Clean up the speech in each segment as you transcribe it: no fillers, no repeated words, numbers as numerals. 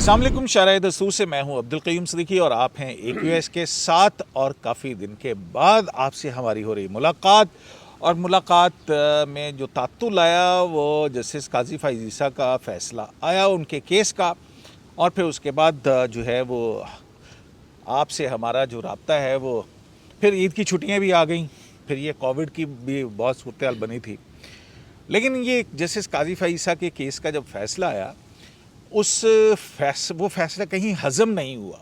अस्सलाम वालेकुम, शायरा दस्तूर से मैं हूं अब्दुल क़य्यूम सिद्दीकी और आप हैं AQS के साथ। और काफ़ी दिन के बाद आपसे हमारी हो रही मुलाकात, और मुलाकात में जो तात्तुल आया वो जस्टिस काजी फ़ाइज़ ईसा का फ़ैसला आया उनके केस का। और फिर उसके बाद जो है वो आपसे हमारा जो राब्ता है वो, फिर ईद की छुट्टियां भी आ गई, फिर ये कोविड की भी बहुत सूरत हाल बनी थी। लेकिन ये जस्टिस काजी फ़ाइज़ ईसा के केस का जब फ़ैसला आया, वो फैसला कहीं हज़म नहीं हुआ।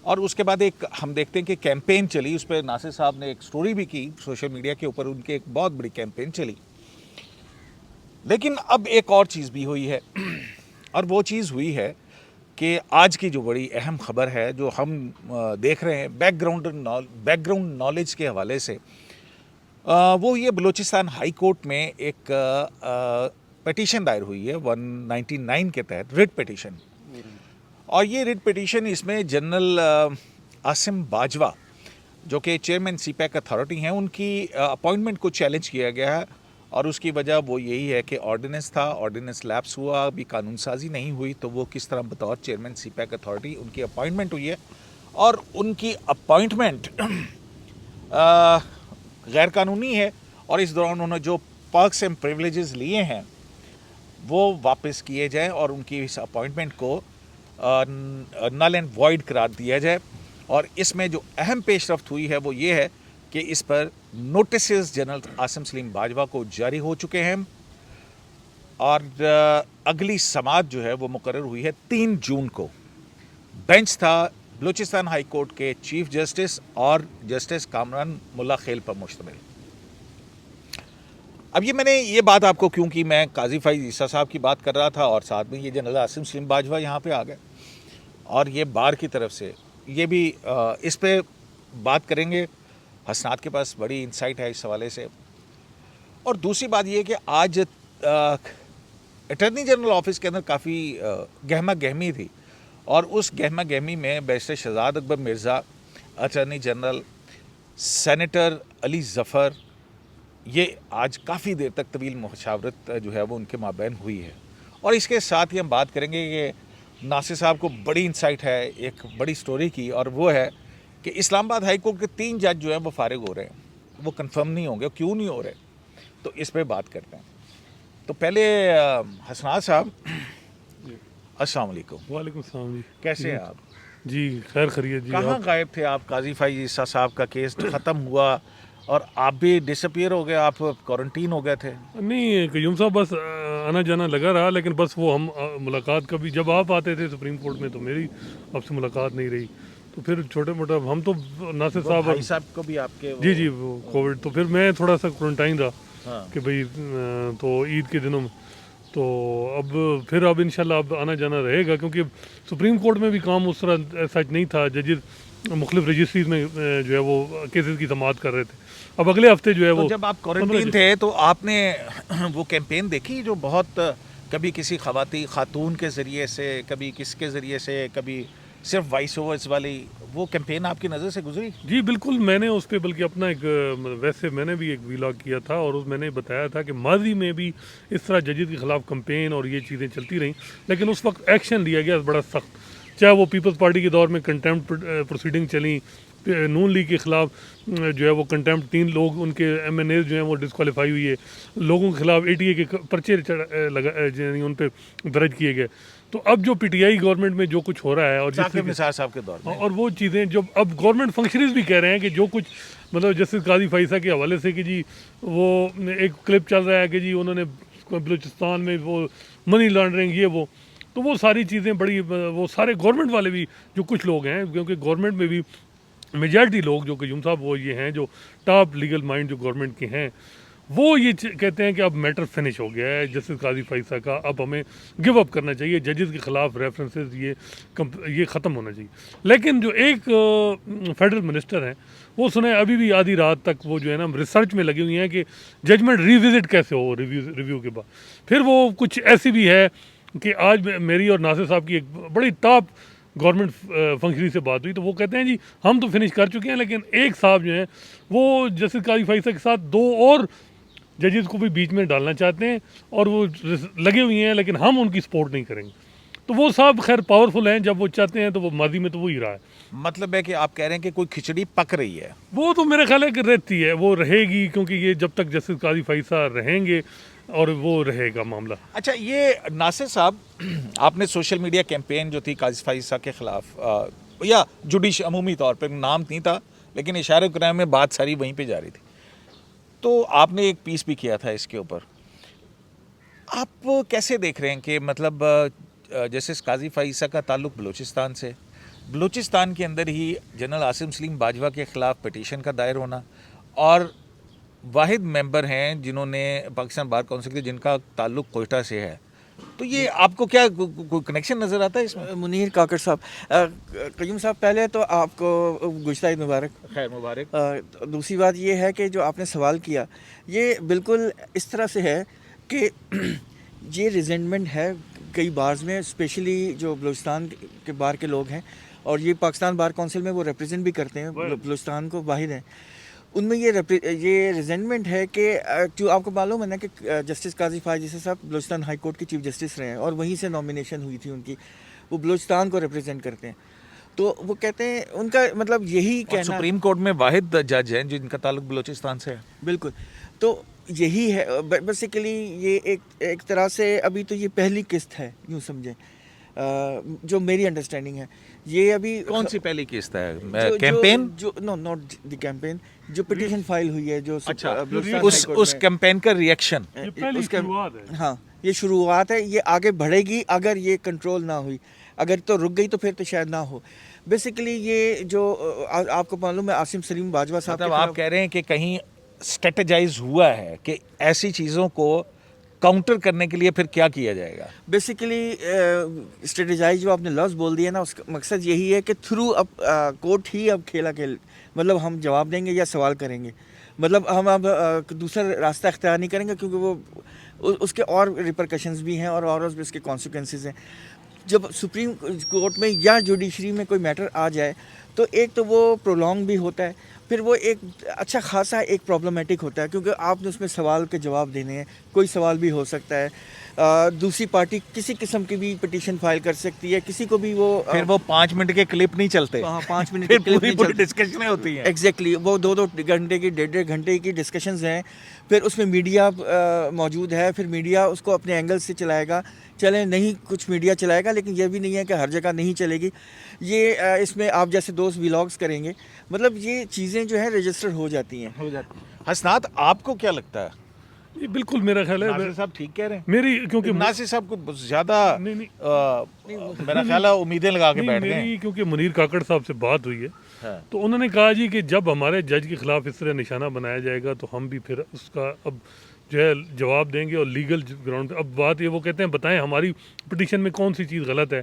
और उसके बाद एक हम देखते हैं कि कैंपेन चली, उस पर नासिर साहब ने एक स्टोरी भी की सोशल मीडिया के ऊपर, उनकी एक बहुत बड़ी कैंपेन चली। लेकिन अब एक और चीज़ भी हुई है और वो चीज़ हुई है कि आज की जो बड़ी अहम खबर है जो हम देख रहे हैं बैकग्राउंड नॉलेज के हवाले से, वो ये बलूचिस्तान हाई कोर्ट में एक पिटीशन दायर हुई है 199 के तहत, रिट पिटीशन। और ये रिट पिटीशन, इसमें जनरल आसिम बाजवा जो कि चेयरमैन CPAC अथॉरिटी हैं, उनकी अपॉइंटमेंट को चैलेंज किया गया है। और उसकी वजह वो यही है कि ऑर्डिनेंस था, ऑर्डिनेंस लैप्स हुआ, अभी कानून साजी नहीं हुई, तो वो किस तरह बतौर चेयरमैन CPAC अथॉरिटी उनकी अपॉइंटमेंट हुई है। और उनकी अपॉइंटमेंट गैर कानूनी है, और इस दौरान उन्होंने जो पर्क्स एंड प्रिविलेजेस लिए हैं वो वापस किए जाएं और उनकी इस अपॉइंटमेंट को नल एंड वॉइड करार दिया जाए। और इसमें जो अहम पेशरफ्त हुई है वो ये है कि इस पर नोटिस जनरल आसिम सलीम बाजवा को जारी हो चुके हैं, और अगली समाअत जो है वो मुकर्रर हुई है 3 जून को। बेंच था बलूचिस्तान हाई कोर्ट के चीफ जस्टिस और जस्टिस कामरान मुल्ला खेल पर मुश्तमिल। अब मैंने ये बात आपको क्यों की, मैं काजी फ़ाइज़ ईसा साहब की बात कर रहा था और साथ में ये जनरल आसिम सलीम बाजवा यहाँ पे आ गए, और ये बार की तरफ से ये भी इस पे बात करेंगे। हसनात के पास बड़ी इंसाइट है इस हवाले से। और दूसरी बात ये कि आज अटॉर्नी जनरल ऑफिस के अंदर काफ़ी गहमा गहमी थी, और उस गहमा गहमी में barrister Shahzad Akbar Mirza, attorney general, senator Ali Zafar, ये आज काफ़ी देर तक तवील मुशावरत जो है वो उनके माबैन हुई है। और इसके साथ ही हम बात करेंगे कि नासिर साहब को बड़ी इंसाइट है एक बड़ी स्टोरी की, और वो है कि इस्लामाबाद हाई कोर्ट के 3 जज जो हैं वो फारिग हो रहे हैं, वो कंफर्म नहीं होंगे, क्यों नहीं हो रहे, तो इस पे बात करते हैं। तो पहले हसनात साहब, अस्सलाम वालेकुम। वालेकुम सलाम जी, कैसे हैं आप? जी खैर खैरियत जी। कहाँ गायब थे आप? काजी फ़ाइज़ ईसा साहब का केस ख़त्म हुआ और आप भी डिसअपीयर हो गए, आप क्वारंटीन हो गए थे। नहीं क़य्यूम साहब, बस आना जाना लगा रहा, लेकिन बस वो हम मुलाकात कभी जब आप आते थे सुप्रीम कोर्ट में तो मेरी आपसे मुलाकात नहीं रही, तो फिर छोटे मोटा हम तो नासिर साहब भाई साहब को भी आपके जी जी वो कोविड, तो फिर मैं थोड़ा सा क्वारंटाइन रहा। हाँ। कि भाई तो ईद के दिनों में तो अब इंशाल्लाह अब आना जाना रहेगा, क्योंकि सुप्रीम कोर्ट में भी काम उस तरह सच नहीं था। जजेस मुख्तलिफ रजिस्ट्रीज में जो है वो केसेस की समाअत कर रहे थे। अब अगले हफ्ते जो है तो वो जब आप क्वारंटीन थे तो आपने वो कैंपेन देखी जो बहुत, कभी किसी खातून के ज़रिए से, कभी किसके ज़रिए से, कभी सिर्फ वॉइस ओवर्स वाली, वो कैंपेन आपकी नज़र से गुजरी? जी बिल्कुल, मैंने उस पर बल्कि अपना एक वैसे मैंने भी एक वीलॉग किया था, और उस मैंने बताया था कि माजी में भी इस तरह जजेस के ख़िलाफ़ कैंपेन और ये चीज़ें चलती रहीं, लेकिन उस वक्त एक्शन लिया गया बड़ा सख्त। चाहे वो पीपल्स पार्टी के दौर में कंटेम्प्ट प्रोसीडिंग चली, नून लीग के ख़िलाफ़ जो है वो कंटेम्प्ट 3 लोग उनके MNA जो हैं वो डिस्क्वालीफाई हुई है, लोगों के ख़िलाफ़ ATA के पर्चे उन पर दर्ज किए गए। तो अब जो PTI गवर्नमेंट में जो कुछ हो रहा है, और जाकिर निसार साहब के दौर में, और वो चीज़ें जो अब गवर्नमेंट फंक्शनरीज भी कह रहे हैं कि जो कुछ मतलब जस्टिस काजी फ़ाइज़ ईसा के हवाले से कि जी वो एक क्लिप चल रहा है कि जी उन्होंने बलूचिस्तान में वो मनी लॉन्ड्रिंग ये वो, तो वो सारी चीज़ें बड़ी, वो सारे गवर्नमेंट वाले भी जो कुछ लोग हैं, क्योंकि गवर्नमेंट में भी मेजॉरिटी लोग जो क़य्यूम साहब वो ये हैं जो टॉप लीगल माइंड जो गवर्नमेंट के हैं, वो ये कहते हैं कि अब मैटर फिनिश हो गया है जस्टिस काजी फ़ाइज़ ईसा का, अब हमें गिव अप करना चाहिए, जजेस के ख़िलाफ़ रेफरेंसेस ये ख़त्म होना चाहिए। लेकिन जो एक फेडरल मिनिस्टर हैं वो सुने अभी भी आधी रात तक वो जो है ना रिसर्च में लगी हुई हैं कि जजमेंट रिविज़िट कैसे हो रिव्यू के बाद। फिर वो कुछ ऐसी भी है कि आज मेरी और नासिर साहब की एक बड़ी टॉप गवर्नमेंट फंक्शनरी से बात हुई, तो वो कहते हैं जी हम तो फिनिश कर चुके हैं, लेकिन एक साहब जो हैं वो जस्टिस काजी फ़ाइज़ ईसा के साथ 2 और जजेस को भी बीच में डालना चाहते हैं, और वो लगे हुए हैं, लेकिन हम उनकी सपोर्ट नहीं करेंगे। तो वो साहब खैर पावरफुल हैं, जब वो चाहते हैं तो वो माजी में तो वो ही रहा है। मतलब है कि आप कह रहे हैं कि कोई खिचड़ी पक रही है। वो तो मेरा ख्याल है कि रहती है, वो रहेगी, क्योंकि ये जब तक जस्टिस काजी फैसला रहेंगे और वो रहेगा मामला। अच्छा, ये नासिर साहब, आपने सोशल मीडिया कैंपेन जो थी काजी फाइसा के खिलाफ या जुडिश अमूमी तौर पर नाम नहीं था, लेकिन इशारे कराम में बात सारी वहीं पे जा रही थी, तो आपने एक पीस भी किया था इसके ऊपर। आप कैसे देख रहे हैं कि मतलब जैसे काजी फाइसा का ताल्लुक बलूचिस्तान से, बलूचिस्तान के अंदर ही जनरल आसिम सलीम बाजवा के ख़िलाफ़ पिटीशन का दायर होना, और वाहिद मेंबर हैं जिन्होंने पाकिस्तान बार काउंसिल के जिनका ताल्लुक कोयटा से है, तो ये आपको क्या कोई कनेक्शन नज़र आता है इसमें? मुनीर काकड़ साहब, कयूम साहब, पहले तो आपको गुज़श्ता ईद मुबारक। खैर मुबारक। दूसरी बात ये है कि जो आपने सवाल किया, ये बिल्कुल इस तरह से है कि ये रिजेंटमेंट है कई बार्स में, स्पेशली जो बलूचिस्तान के बार के लोग हैं, और ये पाकिस्तान बार काउंसिल में वो रिप्रेजेंट भी करते हैं बलूचिस्तान को, वाहिद हैं उनमें। ये रिजेंटमेंट है कि जो आपको मालूम है ना कि जस्टिस काजी फायज़ा साहब बलूचिस्तान हाई कोर्ट के चीफ जस्टिस रहे हैं, और वहीं से नॉमिनेशन हुई थी उनकी, वो बलूचिस्तान को रिप्रेजेंट करते हैं। तो वो कहते हैं, उनका मतलब यही कहना, सुप्रीम कोर्ट में वाहिद जज हैं जिनका ताल्लुक बलूचिस्तान से है। बिल्कुल, तो यही है बेसिकली। ये एक तरह से अभी तो ये पहली किस्त है, यूँ समझें, जो मेरी अंडरस्टैंडिंग है। ये अभी कौन सी पहली किस्त है? कैंपेन? जो नो नॉट द कैंपेन, जो पिटीशन फाइल हुई है, जो अच्छा, बलूचिस्तान उस हाई कोर्ट उस में। कैंपेन का रिएक्शन। ये पहली उसका- शुरुआत है। हाँ, ये शुरुआत है, ये आगे बढ़ेगी। अगर ये कंट्रोल ना हुई, अगर तो रुक गई तो फिर तो शायद ना हो। बेसिकली ये जो आपको मालूम है आसिम सलीम बाजवा साहब मतलब के आप खिलाफ- कह रहे हैं कि कहीं स्ट्रेटेजाइज हुआ है कि ऐसी चीज़ों को काउंटर करने के लिए फिर क्या किया जाएगा? बेसिकली स्ट्रेटेजाइज जो आपने लफ्ज़ बोल दिया ना, उसका मकसद यही है कि थ्रू अब कोर्ट ही अब खेल, मतलब हम जवाब देंगे या सवाल करेंगे, मतलब हम अब दूसरा रास्ता अख्तियार नहीं करेंगे, क्योंकि वो उसके और रिपरकशंस भी हैं और उसके कॉन्सिक्वेंसेस हैं। जब सुप्रीम कोर्ट में या जुडिशरी में कोई मैटर आ जाए, तो एक तो वो प्रोलॉन्ग भी होता है, फिर वो एक अच्छा खासा एक प्रॉब्लमेटिक होता है, क्योंकि आपने उसमें सवाल के जवाब देने हैं, कोई सवाल भी हो सकता है। दूसरी पार्टी किसी किस्म की भी पिटीशन फाइल कर सकती है, किसी को भी वो फिर वो 5 मिनट के क्लिप नहीं चलते। हाँ, 5 मिनट फिर के clip पूरी नहीं पूरी चलती। डिस्कशनें होती हैं। एग्जैक्टली, वो 2-2 घंटे की, 1.5 घंटे की डिस्कशंस हैं। फिर उसमें मीडिया मौजूद है, फिर मीडिया उसको अपने एंगल से चलाएगा। चले नहीं, कुछ मीडिया चलाएगा, लेकिन ये भी नहीं है कि हर जगह नहीं चलेगी। ये इसमें आप जैसे दोस्त व्लॉग्स करेंगे, मतलब ये चीज़ें जो है रजिस्टर हो जाती हैं। हसनात, आपको क्या लगता है? ये बिल्कुल मेरा ख्याल है, नासिर साहब ठीक कह रहे हैं? मेरी क्योंकि नासिर साहब को ज़्यादा नहीं, मेरा ख्याल है उम्मीदें लगा के नहीं, बैठ गए। मेरी क्योंकि मुनीर काकड़ साहब से बात हुई है, हाँ। तो उन्होंने कहा जी कि जब हमारे जज के खिलाफ इस तरह निशाना बनाया जाएगा, तो हम भी फिर उसका अब जो है जवाब देंगे, और लीगल ग्राउंड पे। अब बात ये, वो कहते हैं बताएं हमारी पिटीशन में कौन सी चीज़ गलत है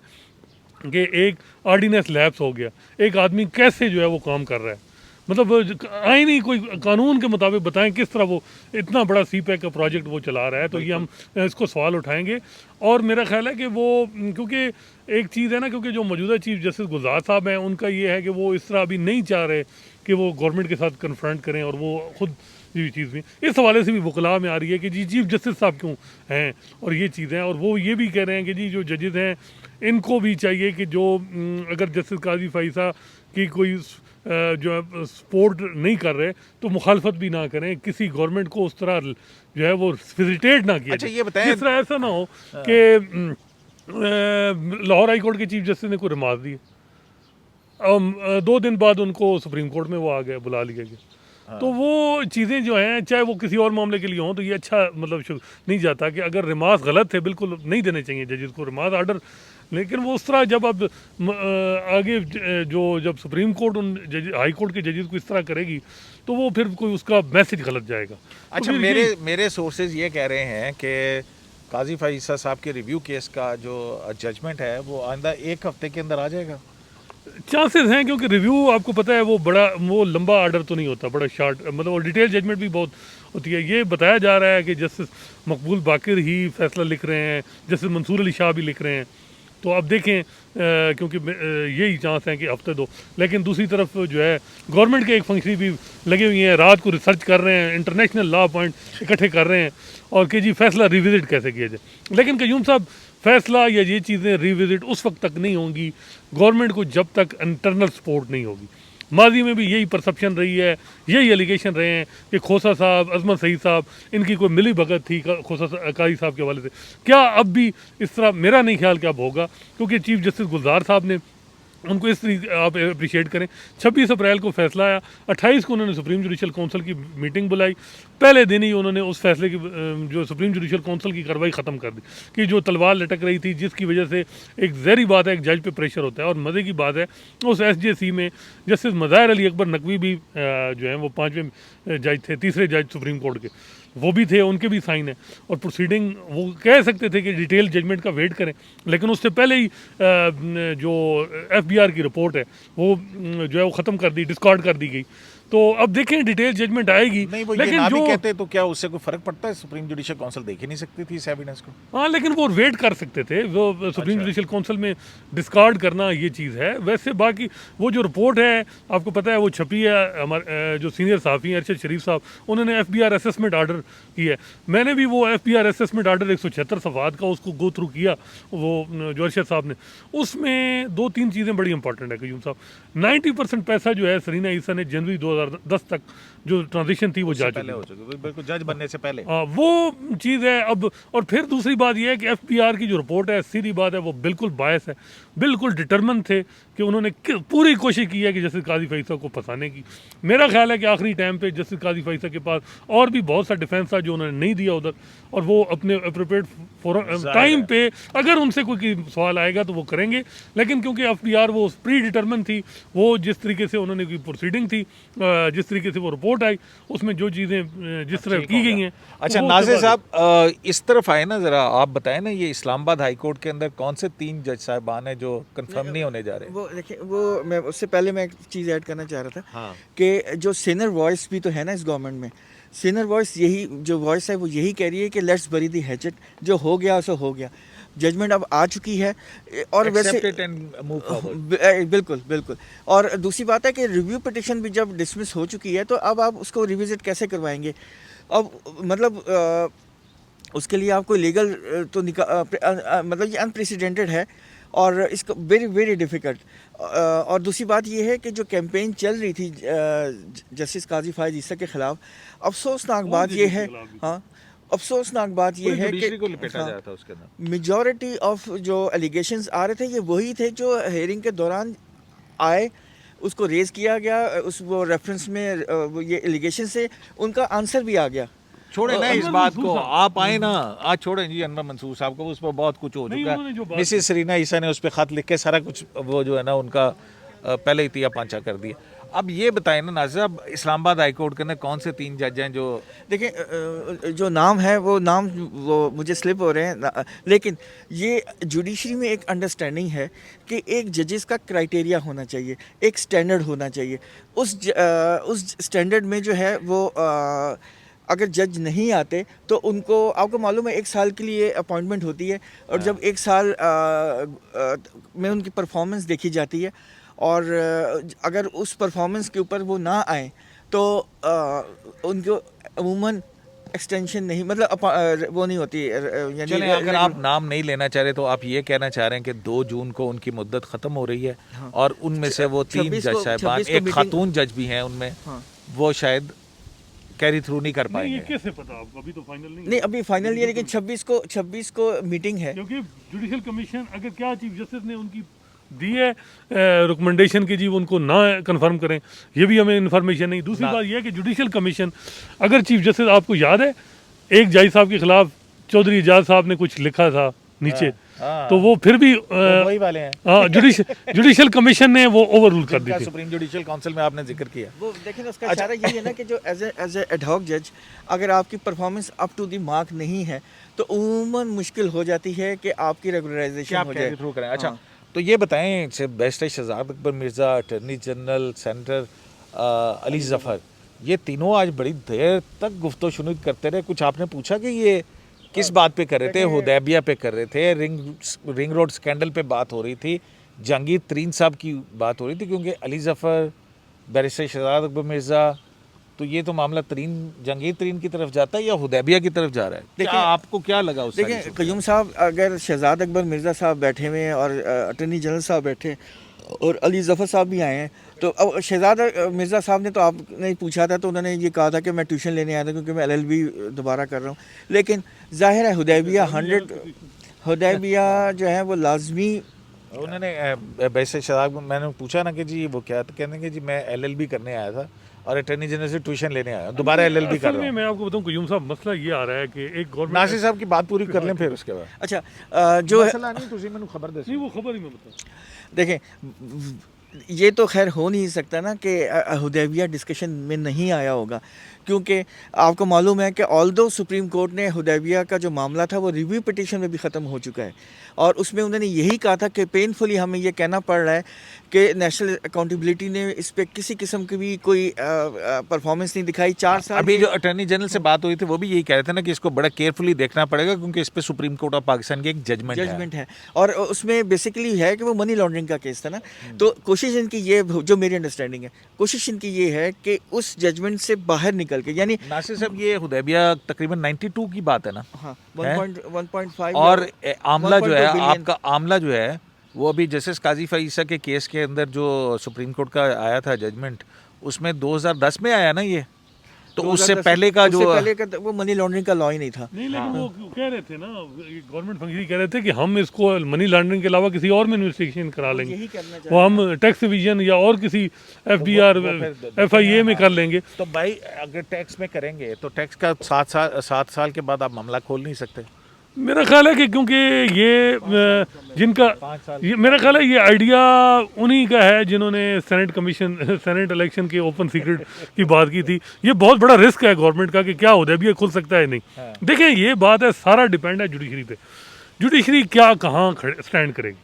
कि एक ऑर्डिनेंस लैप्स हो गया, एक आदमी कैसे जो है वो काम कर रहा है, मतलब आए नहीं कोई कानून के मुताबिक बताएं किस तरह वो इतना बड़ा CPEC का प्रोजेक्ट वो चला रहा है। तो ये हम इसको सवाल उठाएंगे। और मेरा ख्याल है कि वो, क्योंकि एक चीज़ है ना, क्योंकि जो मौजूदा चीफ जस्टिस गुलजार साहब हैं, उनका ये है कि वो इस तरह अभी नहीं चाह रहे कि वो गवर्नमेंट के साथ कन्फ्रंट करें, और वो खुद ये चीज़ भी इस हवाले से भी वकला में आ रही है कि जी चीफ जस्टिस साहब क्यों हैं, और ये चीज़ें। और वो ये भी कह रहे हैं कि जी जो जजेस हैं, इनको भी चाहिए कि जो अगर जस्टिस काजी फैसा की कोई जो है सपोर्ट नहीं कर रहे, तो मुखालफत भी ना करें, किसी गवर्नमेंट को उस तरह जो है वो फैसिलिटेट ना किया अच्छा, जाए। ये बताएं, जिस तरह ऐसा ना हो कि लाहौर हाई कोर्ट के चीफ जस्टिस ने कोई रिमार्क दिए, 2 दिन बाद उनको सुप्रीम कोर्ट में वो आ गया, बुला लिया गया। तो वो चीज़ें जो हैं, चाहे वो किसी और मामले के लिए हों, तो ये अच्छा मतलब नहीं जाता कि अगर रिमार्क गलत थे, बिल्कुल नहीं देने चाहिए जजेस को रिमार्क आर्डर। लेकिन वो उस तरह जब अब आगे जब सुप्रीम कोर्ट उन हाई कोर्ट के जजेस को इस तरह करेगी, तो वो फिर कोई उसका मैसेज गलत जाएगा। तो अच्छा, फिर मेरे सोर्सेज ये कह रहे हैं कि काजी फैसा साहब के रिव्यू केस का जो जजमेंट है वो आइंदा 1 हफ्ते के अंदर आ जाएगा। चांसेस हैं, क्योंकि रिव्यू आपको पता है वो लंबा आर्डर तो नहीं होता, बड़ा शार्ट, मतलब डिटेल जजमेंट भी बहुत होती है। ये बताया जा रहा है कि जस्टिस मकबूल बाकिर ही फैसला लिख रहे हैं, जस्टिस मंसूर अली शाह भी लिख रहे हैं। तो अब देखें, क्योंकि यही चांस है कि हफ्ते 2। लेकिन दूसरी तरफ जो है गवर्नमेंट के एक फंक्शनरी भी लगे हुए हैं, रात को रिसर्च कर रहे हैं, इंटरनेशनल लॉ पॉइंट इकट्ठे कर रहे हैं, और कि जी फैसला रिविजिट कैसे किया जाए। लेकिन कयूम साहब, फैसला या ये चीज़ें रिविजिट उस वक्त तक नहीं होंगी गवर्नमेंट को जब तक इंटरनल सपोर्ट नहीं होगी। माजी में भी यही परसेप्शन रही है, यही एलिगेशन रहे हैं कि खोसा साहब, अजमत सईद साहब, इनकी कोई मिली भगत थी खोसा कारी साहब के हवाले से। क्या अब भी इस तरह? मेरा नहीं ख्याल कि अब होगा, क्योंकि चीफ जस्टिस गुलजार साहब ने उनको इस तरीके आप अप्रिशिएट करें। 26 अप्रैल को फैसला आया, 28 को उन्होंने सुप्रीम जुडिशल काउंसिल की मीटिंग बुलाई, पहले दिन ही उन्होंने उस फैसले की जो सुप्रीम जुडिशल काउंसिल की कार्रवाई ख़त्म कर दी कि जो तलवार लटक रही थी, जिसकी वजह से एक ज़हरी बात है, एक जज पे प्रेशर होता है। और मज़े की बात है उस SJC में जस्टिस मज़ाहिर अली अकबर नकवी भी जो हैं वो 5वें जज थे, तीसरे जज सुप्रीम कोर्ट के, वो भी थे, उनके भी साइन है। और प्रोसीडिंग वो कह सकते थे कि डिटेल जजमेंट का वेट करें, लेकिन उससे पहले ही जो FBR की रिपोर्ट है वो जो है वो ख़त्म कर दी, डिस्कार्ड कर दी गई। तो अब देखें डिटेल जजमेंट आएगी। नहीं, वो ये लेकिन ना भी जो कहते तो क्या उससे कोई फर्क पड़ता है? सुप्रीम जुडिशल काउंसिल देख ही नहीं सकती थी इस एविडेंस को। हाँ, लेकिन वो वेट कर सकते थे, वो सुप्रीम जुडिशल काउंसिल में डिस्कार्ड करना ये चीज़ है। वैसे बाकी वो जो रिपोर्ट है आपको पता है वो छपी है, हमारे जो सीनियर सहाफ़ी हैं अरशद शरीफ साहब, उन्होंने FBR असेसमेंट आर्डर की है। मैंने भी वो FBR असेसमेंट आर्डर 176 सफ़ात का उसको गो थ्रू किया, वो जो अरशद साहब ने, उसमें 2-3 चीज़ें बड़ी इंपॉर्टेंट है क्यूम साहब। 90% पैसा जो है सरीना ईसा ने जनवरी 2010 तक जो ट्रांजिशन थी वो जा चुकी है, बिल्कुल जज बनने से पहले। वो चीज़ है अब। और फिर दूसरी बात यह है कि FBR की जो रिपोर्ट है, सीधी बात है, वो बिल्कुल बायस है, बिल्कुल डिटरमिन थे कि उन्होंने पूरी कोशिश की है कि जस्टिस काजी फैसल को फंसाने की। मेरा ख्याल है कि आखिरी टाइम पे जस्टिस काजी फैसल के पास और भी बहुत सा डिफेंस था जो उन्होंने नहीं दिया उधर, और वो अपने अप्रोप्रिएट टाइम पे अगर उनसे कोई सवाल आएगा तो वो करेंगे। लेकिन क्योंकि FBR वो प्री डिटरमिन थी, वो जिस तरीके से उन्होंने की प्रोसीडिंग थी, जिस तरीके से वो रिपोर्ट आई, उसमें जो चीज़ें जिस तरह की गई हैं। अच्छा नाज़िर साहब, इस तरफ आए ना, ज़रा आप बताएं ना, ये इस्लामाबाद हाई कोर्ट के अंदर कौन से 3 जज साहिबान हैं जो कंफर्म नहीं होने जा रहे? वो देखिए, वो मैं उससे पहले मैं एक चीज़ ऐड करना चाह रहा था हाँ। कि जो सीनियर वॉइस भी तो है ना इस गवर्नमेंट में, सीनियर वॉइस यही जो वॉइस है वो यही कह रही है कि लेट्स बरी दी हैचेट, जो हो गया सो हो गया, जजमेंट अब आ चुकी है। और वैसे बिल्कुल बिल्कुल। और दूसरी बात है कि रिव्यू पिटिशन भी जब डिसमिस हो चुकी है तो अब आप उसको रिविजिट कैसे करवाएंगे? अब मतलब उसके लिए आपको लीगल तो मतलब ये अनप्रेसिडेंटेड है और इसको वेरी वेरी डिफ़िकल्ट। और दूसरी बात ये है कि जो कैंपेन चल रही थी जस्टिस काजी फायद ईसा के ख़िलाफ़, अफसोसनाक बात ये है, हाँ, अफसोसनाक बात ये है कि मेजॉरिटी ऑफ जो एलिगेशंस आ रहे थे ये वही थे जो हेयरिंग के दौरान आए, उसको रेज किया गया, उस वो रेफरेंस में वो ये एलिगेशन से उनका आंसर भी आ गया। छोड़े ना इस बात को, आप आए ना, आज छोड़ें जी अनवर मंसूर साहब को, उस पर बहुत कुछ हो चुका है। मिसेस सरीना ईसा ने उस पर ख़त लिख के सारा कुछ वो जो है ना उनका पहले ही तिया पांचा कर दिया। अब ये बताएं ना नाज़िर साहब, इस्लामाबाद हाई कोर्ट के अंदर कौन से 3 जज हैं जो, देखिए जो नाम है वो नाम वो मुझे स्लिप हो रहे हैं, लेकिन ये जुडिशरी में एक अंडरस्टैंडिंग है कि एक जजेस का क्राइटेरिया होना चाहिए, एक स्टैंडर्ड होना चाहिए। उस स्टैंडर्ड में जो है वो अगर जज नहीं आते तो उनको, आपको मालूम है, 1 साल के लिए अपॉइंटमेंट होती है, और जब 1 साल में उनकी परफॉर्मेंस देखी जाती है, और अगर उस परफॉर्मेंस के ऊपर वो ना आए तो उनको अमूमन एक्सटेंशन नहीं, मतलब वो नहीं होती। यानी अगर आप नाम नहीं लेना चाह रहे तो आप ये कहना चाह रहे हैं कि 2 जून को उनकी मुद्दत ख़त्म हो रही है, हाँ। और उनमें से वो 3 जज साहिबान, एक खातून जज भी हैं उनमें, हाँ। वो शायद कैरी थ्रू नहीं कर पाएंगे। ये कैसे पता आपको? अभी तो फाइनल नहीं अभी फाइनल नहीं है, लेकिन 26 को मीटिंग है, क्योंकि जुडिशल कमीशन अगर क्या चीफ जस्टिस ने उनकी दी है रिकमेंडेशन की जी उनको ना कंफर्म करें, ये भी हमें इन्फॉर्मेशन नहीं। दूसरी बात यह है कि जुडिशल कमीशन, अगर चीफ जस्टिस, आपको याद है एक जज साहब के खिलाफ चौधरी एजाज साहब ने कुछ लिखा था नीचे, तो वो फिर भी वही वाले हैं, हाँ, जुडिशल कमीशन ने वो ओवररूल कर दी थी। सुप्रीम जुडिशल काउंसिल में आपने जिक्र किया वो, लेकिन उसका इशारा यही है ना कि जो एज ए एडहॉक जज अगर आपकी performance up to the mark नहीं है तो उम्मन मुश्किल हो जाती है कि आपकी रेगुलराइजेशन हो जाए, थ्रू करें। अच्छा, तो ये बताएं, barrister Shahzad Akbar Mirza, attorney general, senator Ali Zafar, ये तीनों आज बड़ी देर तक गुफ्तो शुनुद करते रहे। कुछ आपने पूछा कि ये किस बात पे कर रहे थे? हुदैबिया पे कर रहे थे, रिंग रोड स्कैंडल पे बात हो रही थी, जहांगीर तरीन साहब की बात हो रही थी, क्योंकि अली ज़फ़र, बैरिस्टर शहजाद अकबर मिर्ज़ा, तो ये तो मामला जंगीर तरीन की तरफ जाता है या हुदैबिया की तरफ जा रहा है? देखिए, क्या आपको क्या लगा उस सारी देखिए चीज़? कयूम साहब, अगर शहजाद अकबर मिर्ज़ा साहब बैठे हुए हैं और अटर्नी जनरल साहब बैठे हैं और अली ज़फ़र साहब भी आए हैं, तो अब शहजाद मिर्ज़ा साहब ने तो आपने पूछा था तो उन्होंने ये कहा था कि मैं ट्यूशन लेने आया था क्योंकि मैं LLB दोबारा कर रहा हूँ। लेकिन ज़ाहिर है हुदैबिया जो है वो लाजमी। उन्होंने वैसे शराब मैंने पूछा ना कि जी वो क्या, तो कहने कि जी मैं LLB करने आया था और अटर्नी जनरल से ट्यूशन लेने आया, दोबारा LLB कर असल रहा में हूँ। मैं आपको बताऊं कयूम साहब, मसला ये आ रहा है कि एक गवर्नमेंट नासिर साहब की बात पूरी कर लें फिर उसके बाद। अच्छा, जो मसला नहीं, तुझे मैंने खबर दे नहीं, वो खबर ही मैं बता। देखें, ये तो खैर हो नहीं सकता ना कि हुदैबिया डिस्कशन में नहीं आया होगा, क्योंकि आपको मालूम है कि ऑल्दो सुप्रीम कोर्ट ने हुदैबिया का जो मामला था वो रिव्यू पिटीशन में भी ख़त्म हो चुका है और उसमें उन्होंने यही कहा था कि पेनफुली हमें ये कहना पड़ रहा है कि नेशनल अकाउंटेबिलिटी ने इस पर किसी किस्म की भी कोई परफॉर्मेंस नहीं दिखाई। 4 साल अभी जो अटर्नी जनरल से बात हुई थी वो भी यही कह रहे थे ना कि इसको बड़ा केयरफुली देखना पड़ेगा क्योंकि इस पे सुप्रीम कोर्ट ऑफ पाकिस्तान की एक जजमेंट है और उसमें बेसिकली है कि वो मनी लॉन्ड्रिंग का केस था ना। तो कोशिश इनकी ये, जो मेरी अंडरस्टैंडिंग है, कोशिश इनकी ये है कि उस जजमेंट से बाहर निकल के, यानी नासिर साहब ये हुदैबिया तकरीबन 92 की बात है ना, हाँ, है? 1.5 और आमला जो है 1.2 बिलियन। आपका आमला जो है वो अभी जस्टिस काजी फईसा के केस के अंदर जो सुप्रीम कोर्ट का आया था जजमेंट, उसमें 2010 में आया ना ये, तो उससे पहले का जो वो मनी लॉन्ड्रिंग का लॉ ही नहीं था। नहीं, लेकिन वो कह रहे थे ना, गवर्नमेंट फंक्शनरी कह रहे थे कि हम इसको मनी लॉन्ड्रिंग के अलावा किसी और में इन्वेस्टिगेशन करा लेंगे, यही करना चाहिए। वो हम टैक्स डिवीजन या और किसी FBR FIA में कर लेंगे। तो भाई अगर टैक्स में करेंगे तो टैक्स का 7 साल के बाद आप मामला खोल नहीं सकते। मेरा ख्याल है कि क्योंकि ये जिनका ये मेरा ख्याल है ये आइडिया उन्हीं का है जिन्होंने सेनेट इलेक्शन के ओपन सीक्रेट की बात की थी। ये बहुत बड़ा रिस्क है गवर्नमेंट का कि क्या हुदैबिया खुल सकता है नहीं। देखें, ये बात है, सारा डिपेंड है जुडिशरी पे। जुडिशरी क्या कहाँ स्टैंड करेगी।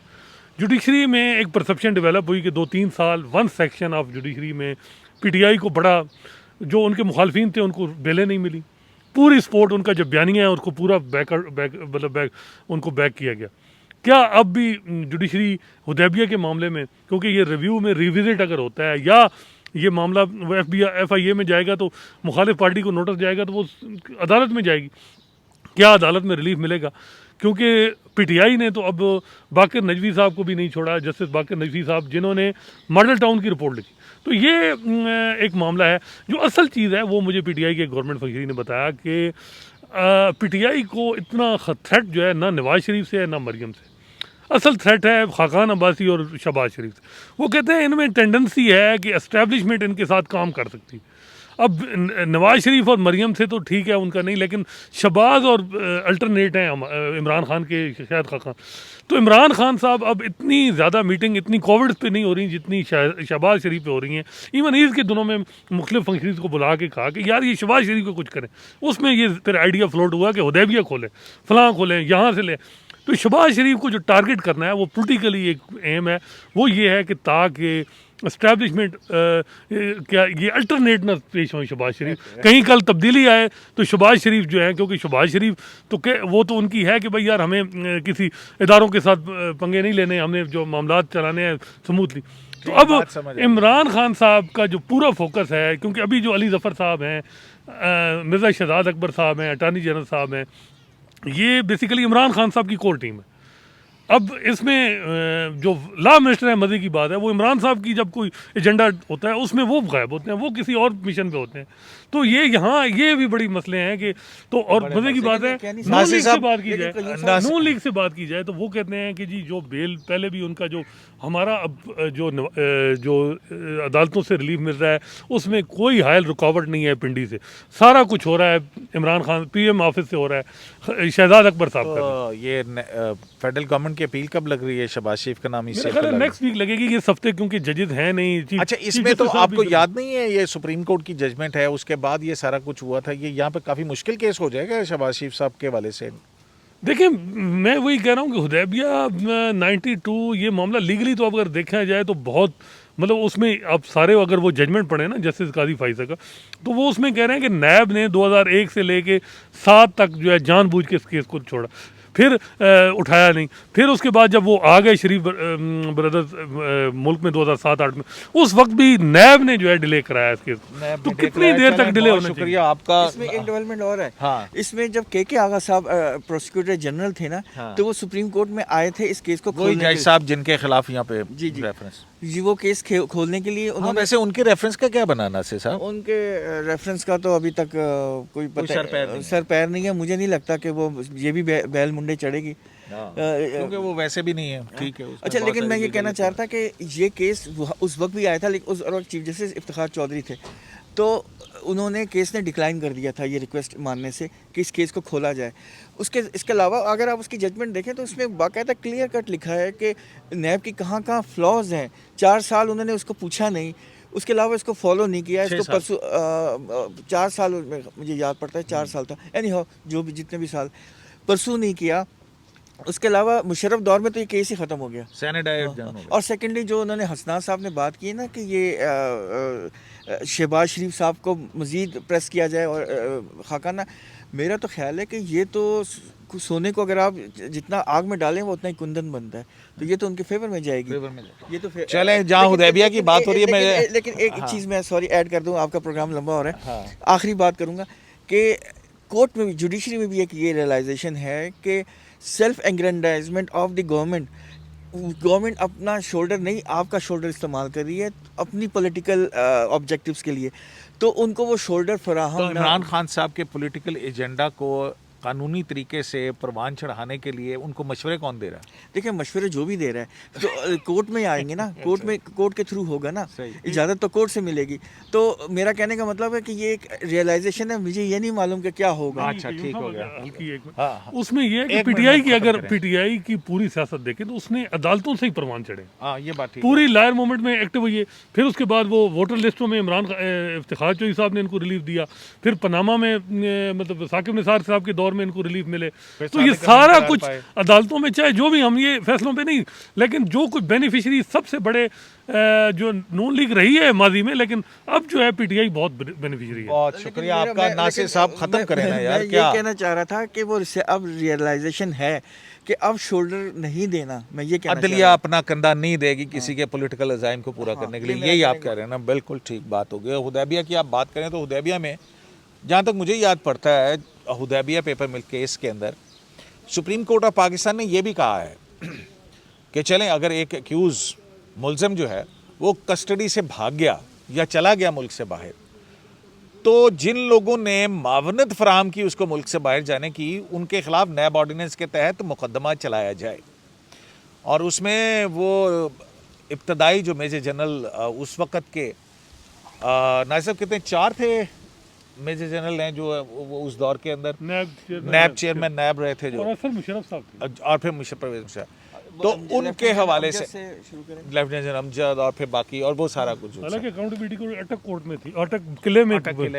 जुडिशरी में एक परसेप्शन डेवलप हुई कि 2-3 साल वन सेक्शन ऑफ जुडिशरी में PTI को बड़ा, जो उनके मुखालफिन थे उनको बेलें नहीं मिली, पूरी सपोर्ट, उनका जब बयानिया है उसको पूरा उनको बैक किया गया। क्या अब भी जुडिशरी हुदैबिया के मामले में, क्योंकि ये रिव्यू में रिविजिट अगर होता है या ये मामला FIA में जाएगा तो मुखालिफ पार्टी को नोटिस जाएगा तो वो अदालत में जाएगी, क्या अदालत में रिलीफ मिलेगा? क्योंकि PTI ने तो अब बाकर नजवी साहब को भी नहीं छोड़ा, जस्टिस बाकर नजवी साहब जिन्होंने मॉडल टाउन की रिपोर्ट लिखी। तो ये एक मामला है। जो असल चीज़ है वो मुझे PTI के गवर्नमेंट फंक्शनरी ने बताया कि PTI को इतना थ्रेट जो है ना नवाज शरीफ से है ना मरियम से, असल थ्रेट है खाकान अब्बासी और शहबाज शरीफ से। वो कहते हैं इनमें टेंडेंसी है कि एस्टेब्लिशमेंट इनके साथ काम कर सकती है। अब नवाज शरीफ और मरियम से तो ठीक है उनका नहीं, लेकिन शहबाज और अल्टरनेट हैं इमरान खान के, शायद खान। तो इमरान खान साहब अब इतनी ज़्यादा मीटिंग इतनी कोविड पे नहीं हो रही जितनी शहबाज शरीफ पे हो रही हैं। इवन ईद के दिनों में मुख्तलिफ फंक्शनरीज को बुला के कहा कि यार ये शहबाज शरीफ को कुछ करें। उसमें ये फिर आइडिया फ्लोट हुआ कि हुदैबिया खोलें, फलां खोलें, यहाँ से लें। तो शहबाज शरीफ को जो टारगेट करना है वो पोलिटिकली एक एम है, वो ये है कि ताकि एस्टैब्लिशमेंट क्या ये अल्टरनेट ना पेश हो शहबाज शरीफ, कहीं कल तब्दीली आए तो शहबाज शरीफ जो है, क्योंकि शहबाज शरीफ तो वो तो उनकी है कि भाई यार हमें किसी इदारों के साथ पंगे नहीं लेने, हमने जो मामलात चलाने हैं स्मूथली। तो अब इमरान खान साहब का जो पूरा फोकस है, क्योंकि अभी जो अली ज़फ़र साहब हैं, मिर्ज़ा शहजाद अकबर साहब हैं, अटॉर्नी जनरल साहब हैं, ये बेसिकली इमरान खान साहब की कोर टीम है। अब इसमें जो लॉ मिनिस्टर है, मज़े की बात है, वो इमरान साहब की जब कोई एजेंडा होता है उसमें वो गायब होते हैं, वो किसी और मिशन पे होते हैं। तो ये यहाँ ये भी बड़ी मसले हैं कि तो और मज़े की बात है, नून लीग से बात की जाए, नून लीग से बात की जाए तो वो कहते हैं कि जी जो बेल पहले भी उनका जो हमारा अब जो अदालतों से रिलीफ मिल रहा है उसमें कोई हायल रुकावट नहीं है पिंडी से, सारा कुछ हो रहा है इमरान खान PM ऑफिस से हो रहा है, शहजाद अकबर साहब का। ये फेडरल गवर्नमेंट की अपील कब लग रही है शहबाज शरीफ का नाम? इससे नेक्स्ट वीक लगेगी, ये हफ्ते, क्योंकि जजेस हैं नहीं। अच्छा, इसमें तो आपको याद नहीं है ये सुप्रीम कोर्ट की जजमेंट है, उसके बाद ये सारा कुछ हुआ था, ये यहाँ पे काफ़ी मुश्किल केस हो जाएगा शहबाज शरीफ साहब के हवाले से। देखिए, मैं वही कह रहा हूँ कि हुदैबिया 92 ये मामला लीगली तो अगर देखा जाए तो बहुत, मतलब उसमें आप सारे अगर वो जजमेंट पढ़े ना जस्टिस काजी फाइसा का, तो वो उसमें कह रहे हैं कि नैब ने 2001 से लेके 7 तक जो है जानबूझ के इस केस को छोड़ा। फिर उठाया नहीं। फिर उसके बाद जब वो आ गए शरीफ ब्रदर्स मुल्क में 2007-8 में, उस वक्त भी नैब ने जो है डिले कराया इस केस को। तो कितनी देर तक डिले होना चाहिए? शुक्रिया आपका। इसमें एक डेवलपमेंट और है। हाँ। इसमें जब के आगा साहब प्रोसिक्यूटर जनरल थे ना, हाँ। तो वो सुप्रीम कोर्ट में आए थे इस केस को वही खोलने जज साहब जिनके खिलाफ यहाँ पे जी, जी। रेफरेंस। जी, वो केस खोलने के लिए हाँ, उन्होंने वैसे उनके रेफरेंस का क्या बनाना से साहब? उनके रेफरेंस का तो अभी तक कोई पता सर पैर नहीं है। मुझे नहीं लगता कि वो ये भी बैल मुंडे चढ़ेगी। क्योंकि वो वैसे भी नहीं है, ठीक है। उसमें अच्छा, बहुत लेकिन सारी मैं ये legal कहना चाह रहा था कि ये केस उस वक्त भी आया था, लेकिन उस वक्त चीफ जस्टिस इफ्तिखार चौधरी थे, तो उन्होंने केस ने डिक्लाइन कर दिया था ये रिक्वेस्ट मानने से कि इस केस को खोला जाए। इसके अलावा अगर आप उसकी जजमेंट देखें तो उसमें बाकायदा क्लियर कट लिखा है कि नैब की कहाँ कहाँ फ्लॉज हैं। 4 साल उन्होंने उसको पूछा नहीं, उसके अलावा इसको फॉलो नहीं किया। इसको परसों 4 साल में मुझे याद पड़ता है 4 साल था, एनी हाउ जो भी जितने भी साल परसों नहीं किया। उसके अलावा मुशर्रफ दौर में तो ये केस ही ख़त्म हो गया। और सेकेंडली जो उन्होंने हसनान साहब ने बात की ना कि ये शहबाज शरीफ साहब को मज़ीद प्रेस किया जाए और खाकाना, मेरा तो ख्याल है कि ये तो सोने को अगर आप जितना आग में डालें वो उतना ही कुंदन बनता है, तो ये तो उनके फेवर में जाएगी। ये तो चलें, जहाँ हुदैबिया की बात हो रही है, लेकिन एक चीज़ मैं सॉरी ऐड कर दूँ, आपका प्रोग्राम लंबा हो रहा है। आखिरी बात करूँगा कि कोर्ट में भी, जुडिशरी में भी एक ये रियलाइजेशन है कि सेल्फ एग्रेंडाइजमेंट ऑफ द गवर्नमेंट अपना शोल्डर नहीं, आपका शोल्डर इस्तेमाल कर रही है अपनी पॉलिटिकल ऑब्जेक्टिव्स के लिए, तो उनको वो शोल्डर फराहम। तो इमरान खान साहब के पॉलिटिकल एजेंडा को कानूनी तरीके से परवान चढ़ाने के लिए उनको मशवरे कौन दे रहा है? देखिए, मशवरे जो भी दे रहा है तो कोर्ट में आएंगे ना, कोर्ट के थ्रू होगा ना, इजाज़त तो कोर्ट से मिलेगी। तो मेरा कहने का मतलब है कि ये एक रियलाइजेशन है, मुझे ये नहीं मालूम कि क्या होगा। अच्छा, ठीक हो गया। उसमें ये है कि पीटीआई की, अगर पीटीआई की पूरी सियासत देखें तो उसने अदालतों से ही परवान चढ़े। ये बात ठीक, पूरी लायर मूवमेंट में एक्टिव हुई है। फिर उसके बाद वो वोटर लिस्टों में इफ्तिखार चौधरी साहब ने इनको रिलीफ दिया, फिर पनामा में मतलब साकिब निसार साहब के दौर में इनको रिलीफ मिले। तो ये सारा कुछ अदालतों में, चाहे जो भी, हम ये फैसलों पे नहीं, लेकिन जो कुछ बेनिफिशियरी सबसे बड़े जो नून लीग रही है माजी में, लेकिन अब जो है पीटीआई बहुत बेनिफिशियरी है। बहुत शुक्रिया आपका। नासिर साहब खत्म करें ना यार। मैं ये कहना चाह रहा था कि वो अब रियलाइजेशन है कि अब शोल्डर नहीं देना। मैं ये कहना अदलिया अपना कंधा नहीं देगी किसी के पॉलिटिकल अजाइम को पूरा करने के लिए, यही आप कह रहे हैं ना? बिल्कुल ठीक बात हो गई। हुदैबिया की आप बात करें तो हुदैबिया में, जहाँ तक मुझे याद पड़ता है, हुदैबिया पेपर मिल केस के अंदर सुप्रीम कोर्ट ऑफ पाकिस्तान ने यह भी कहा है कि चलें, अगर एक एक्यूज़ मुलज़म जो है वो कस्टडी से भाग गया या चला गया मुल्क से बाहर, तो जिन लोगों ने मावनत फराहम की उसको मुल्क से बाहर जाने की, उनके खिलाफ नैब ऑर्डिनेंस के तहत मुकदमा चलाया जाए। और उसमें वो इब्तदाई जो मेजर जनरल उस वक़्त के नासिर कितने 4 थे मेजर जनरल हैं जो वो उस दौर के अंदर नैब चेयरमैन नैब रहे थे, जो और फिर मुशर्रफ साहब थे, और फिर मुशर्रफ परवेज़ मुशर्रफ, तो उनके हवाले से लेफ्टिनेंट जनरल अमजद और फिर बाकी और वो सारा कुछ, हालांकि अकाउंटेबिलिटी को अटक कोर्ट में थी, अटक किले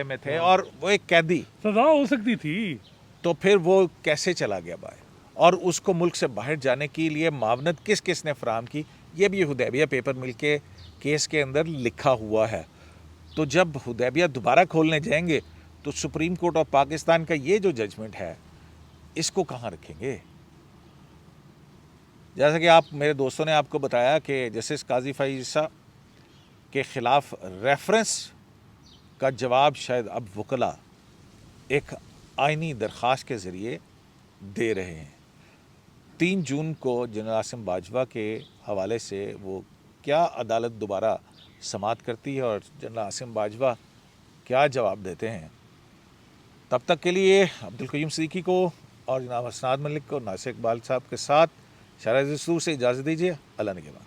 में थे, और वो एक कैदी, सजा हो सकती थी। तो फिर वो कैसे चला गया बाहर, और उसको मुल्क से बाहर जाने के लिए मावनत किस किस ने फराहम की, ये भी हुदैबिया पेपर मिल के केस के अंदर लिखा हुआ है। तो जब हुदैबिया दोबारा खोलने जाएंगे तो सुप्रीम कोर्ट ऑफ पाकिस्तान का ये जो जजमेंट है, इसको कहाँ रखेंगे? जैसा कि आप मेरे दोस्तों ने आपको बताया कि जस्टिस काजी फैज़ा के ख़िलाफ़ रेफरेंस का जवाब शायद अब वकला एक आइनी दरख्वास्त के ज़रिए दे रहे हैं। 3 जून को जनरल आसिम बाजवा के हवाले से वो क्या अदालत दोबारा समाअत करती है और जनरल आसिम बाजवा क्या जवाब देते हैं, तब तक के लिए अब्दुल क़य्यूम सिद्दीकी को और जनाब हसनात मलिक को नासिर इकबाल साहब के साथ शहराज़ से इजाज़त दीजिए। अल्लाह ने के बाद।